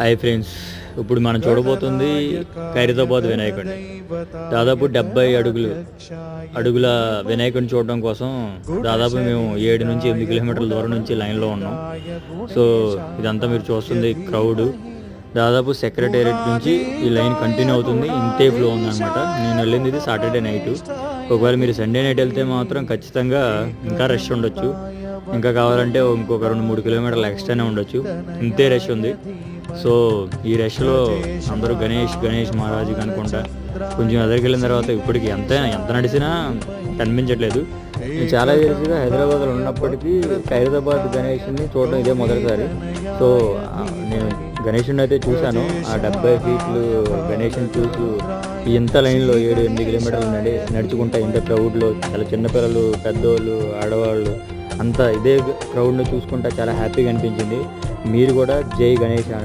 Hi friends, ఇప్పుడు మనం చూడబోతుంది ఖైరతాబాద్ వినాయకుడిని. దాదాపు 70 అడుగుల వినాయకుడిని చూడడం కోసం దాదాపు మేము 7 నుంచి 8 కిలోమీటర్ల దూరం నుంచి లైన్లో ఉన్నాం. సో ఇదంతా మీరు చూస్తుంది క్రౌడ్. దాదాపు సెక్రటేరియట్ నుంచి ఈ లైన్ కంటిన్యూ అవుతుంది. ఇంతే ఫ్లో ఉందన్నమాట. నేను వెళ్ళింది ఇది సాటర్డే నైటు. ఒకవేళ మీరు సండే నైట్ వెళ్తే మాత్రం ఖచ్చితంగా ఇంకా రష్ ఉండొచ్చు. ఇంకా కావాలంటే ఇంకొక 2-3 కిలోమీటర్లు ఎక్స్ట్రానే ఉండొచ్చు. ఇంతే రష్ ఉంది. సో ఈ రష్లో అందరూ గణేష్ మహారాజుకి అనుకుంటా కొంచెం ఎదురుకి వెళ్ళిన తర్వాత ఇప్పటికి ఎంత నడిచినా కనిపించట్లేదు. నేను చాలా ఇయర్స్గా హైదరాబాద్లో ఉన్నప్పటికీ ఖైరతాబాద్ గణేష్ని చూడడం ఇదే మొదటిసారి. సో నేను గణేషుని అయితే చూశాను. ఆ 70 ఫీట్లు గణేష్ని చూసి ఇంత లైన్లో 7-8 కిలోమీటర్లు నడుచుకుంటా ఇంత క్రౌడ్లో చాలా చిన్నపిల్లలు, పెద్దోళ్ళు, ఆడవాళ్ళు అంతా ఇదే క్రౌడ్ని చూసుకుంటా చాలా హ్యాపీగా అనిపించింది. మీరు కూడా జై గణేష్ అనండి.